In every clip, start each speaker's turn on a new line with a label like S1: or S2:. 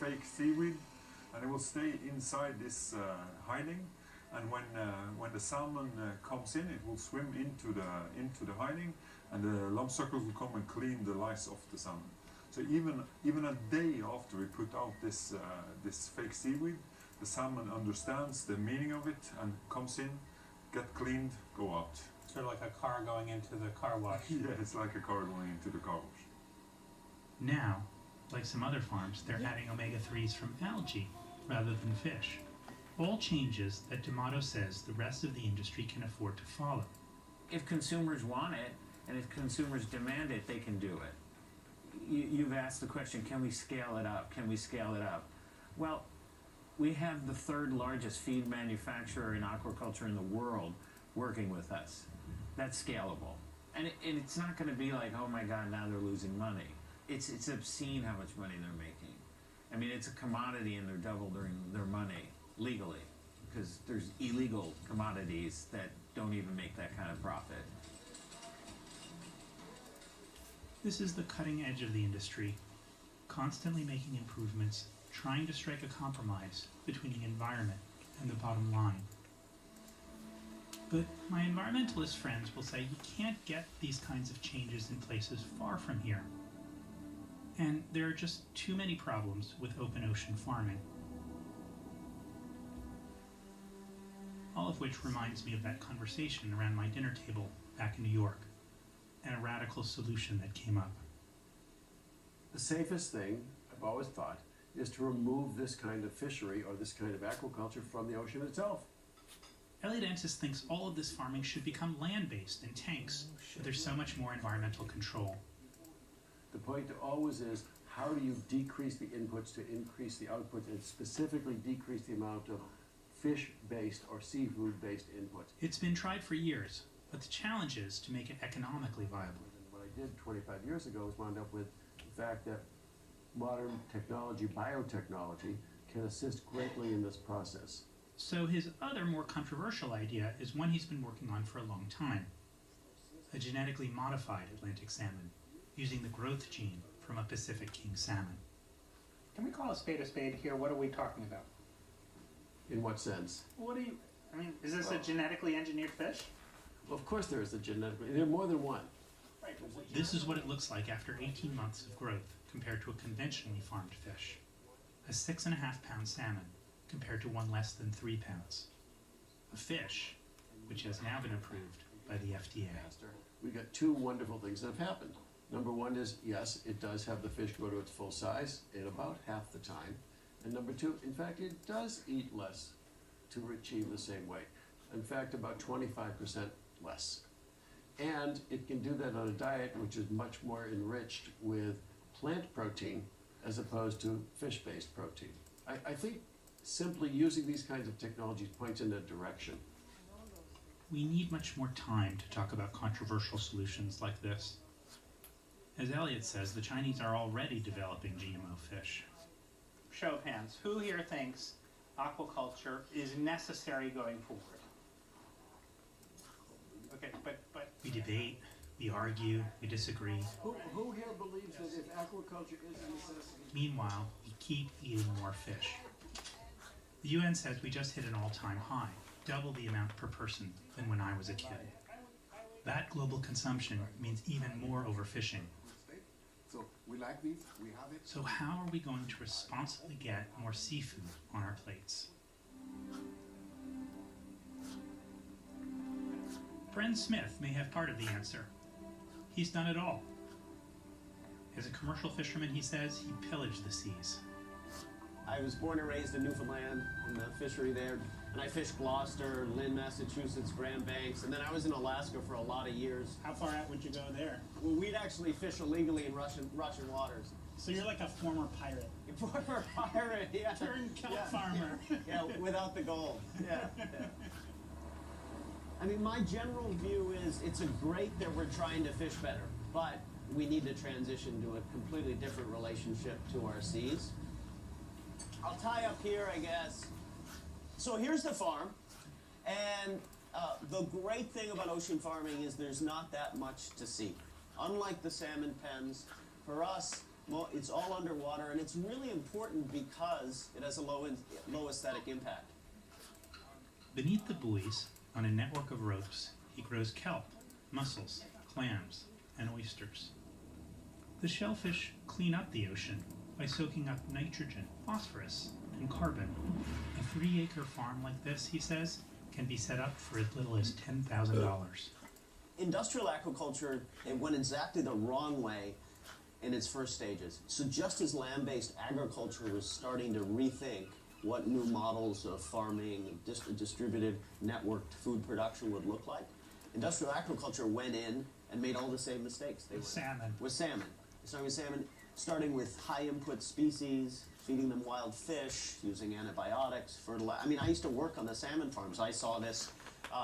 S1: fake seaweed, and it will stay inside this hiding. And when the salmon comes in, it will swim into the hiding, and the lump suckers will come and clean the lice off the salmon. So even a day after we put out this fake seaweed, the salmon understands the meaning of it and comes in, get cleaned, go out.
S2: Sort of like a car going into the car wash.
S1: Yeah, it's like a car going into the car wash.
S3: Now, like some other farms, they're adding omega-3s from algae rather than fish. All changes that D'Amato says the rest of the industry can afford to follow.
S4: If consumers want it, and if consumers demand it, they can do it. You've asked the question, can we scale it up? Can we scale it up? Well, we have the third largest feed manufacturer in aquaculture in the world working with us. That's scalable. And it's not going to be like, oh my God, now they're losing money. It's obscene how much money they're making. I mean, it's a commodity and they're doubling their money legally, because there's illegal commodities that don't even make that kind of profit.
S3: This is the cutting edge of the industry, constantly making improvements, trying to strike a compromise between the environment and the bottom line. But my environmentalist friends will say you can't get these kinds of changes in places far from here. And there are just too many problems with open ocean farming. All of which reminds me of that conversation around my dinner table back in New York, and a radical solution that came up.
S5: The safest thing, I've always thought, is to remove this kind of fishery or this kind of aquaculture from the ocean itself.
S3: Elliot Ensis thinks all of this farming should become land-based in tanks, but there's so much more environmental control.
S5: The point always is, how do you decrease the inputs to increase the outputs, and specifically decrease the amount of fish-based or seafood-based inputs?
S3: It's been tried for years, but the challenge is to make it economically viable.
S5: What I did 25 years ago was wound up with the fact that modern technology, biotechnology, can assist greatly in this process.
S3: So his other more controversial idea is one he's been working on for a long time. A genetically modified Atlantic salmon, using the growth gene from a Pacific king salmon.
S2: Can we call a spade here? What are we talking about?
S5: In what sense?
S2: Is this a genetically engineered fish?
S5: Well, of course there is a genetically, there are more than one.
S2: Right.
S3: This is what it looks like after 18 months of growth compared to a conventionally farmed fish. A 6.5-pound salmon compared to one less than 3 pounds. A fish which has now been approved by the FDA.
S5: We've got two wonderful things that have happened. Number one is, yes, it does have the fish go to its full size in about half the time. And number two, in fact, it does eat less to achieve the same weight. In fact, about 25% less. And it can do that on a diet which is much more enriched with plant protein as opposed to fish-based protein. I think simply using these kinds of technologies points in that direction.
S3: We need much more time to talk about controversial solutions like this. As Elliot says, the Chinese are already developing GMO fish.
S2: Show of hands. Who here thinks aquaculture is necessary going forward? Okay, but
S3: We debate, we argue, we disagree.
S5: Who here believes that if aquaculture is a necessity?
S3: Meanwhile, we keep eating more fish. The UN says we just hit an all-time high, double the amount per person than when I was a kid. That global consumption means even more overfishing.
S6: So we like these, we have it.
S3: So how are we going to responsibly get more seafood on our plates? Bren Smith may have part of the answer. He's done it all. As a commercial fisherman, he says, he pillaged the seas.
S7: I was born and raised in Newfoundland, in the fishery there, and I fished Gloucester, Lynn, Massachusetts, Grand Banks, and then I was in Alaska for a lot of years.
S2: how far out would you go there?
S7: Well, we'd actually fish illegally in Russian waters.
S2: So you're like a former pirate.
S7: Former pirate, yeah.
S2: Turned kelp
S7: Yeah.
S2: farmer.
S7: Yeah, without the gold. Yeah. I mean, my general view is it's great that we're trying to fish better, but we need to transition to a completely different relationship to our seas. I'll tie up here, I guess. So here's the farm, and the great thing about ocean farming is there's not that much to see. Unlike the salmon pens, for us, Well, it's all underwater, and it's really important because it has a low aesthetic impact.
S3: Beneath the buoys, on a network of ropes, he grows kelp, mussels, clams, and oysters. The shellfish clean up the ocean by soaking up nitrogen, phosphorus, and carbon. A 3-acre farm like this, he says, can be set up for as little as $10,000.
S7: Industrial aquaculture, it went exactly the wrong way in its first stages. So just as land-based agriculture was starting to rethink what new models of farming, distributed, networked food production would look like, industrial aquaculture went in and made all the same mistakes. They
S3: With salmon.
S7: With salmon. Starting with salmon, starting with high input species, feeding them wild fish, using antibiotics, fertilizer. I mean, I used to work on the salmon farms. I saw this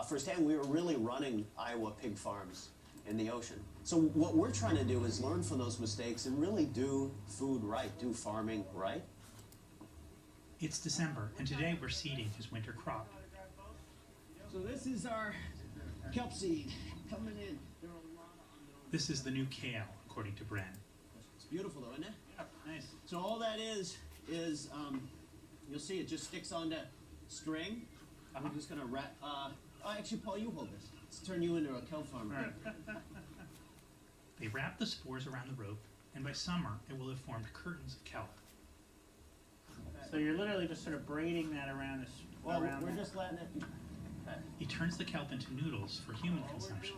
S7: firsthand. We were really running Iowa pig farms in the ocean. So what we're trying to do is learn from those mistakes and really do food right, do farming right.
S3: It's December, and today we're seeding his winter crop.
S7: So this is our kelp seed coming in.
S3: This is the new kale, according to Bren.
S7: It's beautiful though, isn't it?
S2: Yep, nice.
S7: So all that is you'll see it just sticks onto string. We're just gonna wrap. Actually, Paul, you hold this. Let's turn you into a kelp farmer.
S3: They wrap the spores around the rope, and by summer it will have formed curtains of kelp.
S2: So you're literally just sort of braiding that around this.
S7: Well,
S2: around
S7: we're
S2: that.
S7: just letting it.
S3: He turns the kelp into noodles for human consumption,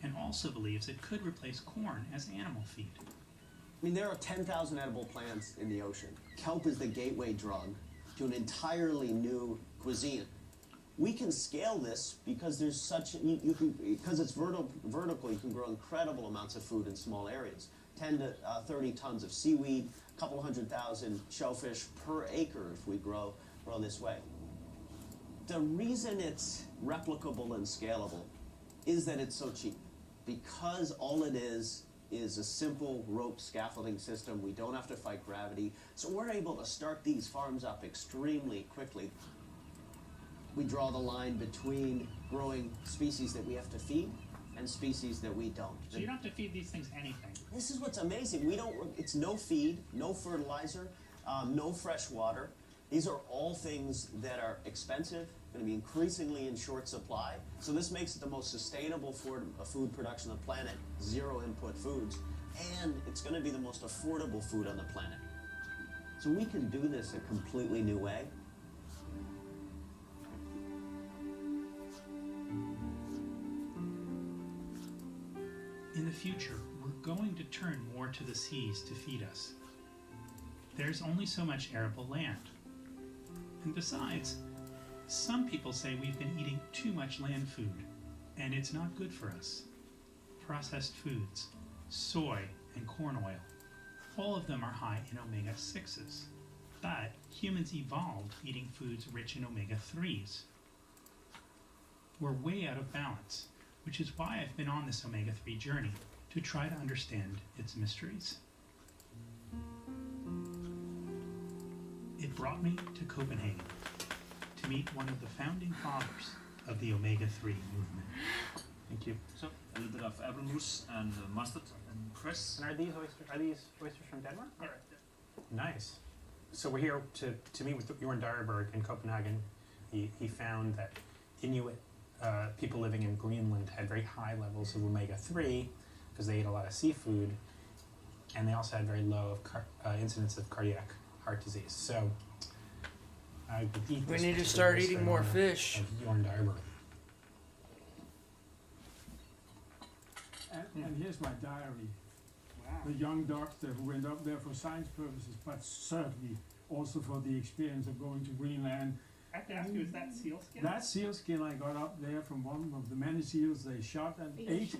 S3: and also believes it could replace corn as animal feed.
S7: I mean, there are 10,000 edible plants in the ocean. Kelp is the gateway drug to an entirely new cuisine. We can scale this because there's such because it's vertical. You can grow incredible amounts of food in small areas. 10 to 30 tons of seaweed, a couple 100,000 shellfish per acre if we grow this way. The reason it's replicable and scalable is that it's so cheap. Because all it is a simple rope scaffolding system. We don't have to fight gravity. So we're able to start these farms up extremely quickly. We draw the line between growing species that we have to feed and species that we don't.
S3: So you don't have to feed these things anything.
S7: This is what's amazing. It's no feed, no fertilizer, no fresh water. These are all things that are expensive, going to be increasingly in short supply. So this makes it the most sustainable food production on the planet, zero input foods, and it's going to be the most affordable food on the planet. So we can do this a completely new way.
S3: In the future, we're going to turn more to the seas to feed us. There's only so much arable land. And besides, some people say we've been eating too much land food, and it's not good for us. Processed foods, soy and corn oil, all of them are high in omega-6s. But humans evolved eating foods rich in omega-3s. We're way out of balance, which is why I've been on this omega-3 journey, to try to understand its mysteries. It brought me to Copenhagen to meet one of the founding fathers of the omega-3 movement. Thank you.
S8: So, a little bit of apple mousse and mustard and cress.
S2: And are these oysters from Denmark? Yeah.
S9: Nice. So we're here to meet with Jorn Dyreberg in Copenhagen. He found that Inuit people living in Greenland had very high levels of omega-3 because they ate a lot of seafood, and they also had very low incidence of cardiac heart disease. So I would eat
S10: We
S9: this
S10: need to
S9: for
S10: start
S9: the
S10: eating more
S9: honor
S10: fish.
S9: of Jorn Dyreberg.
S11: And here's my diary.
S2: Wow.
S11: The young doctor who went up there for science purposes, but certainly also for the experience of going to Greenland.
S2: I have to ask you, is that seal skin?
S11: That seal skin I got up there from one of the many seals they shot and ate.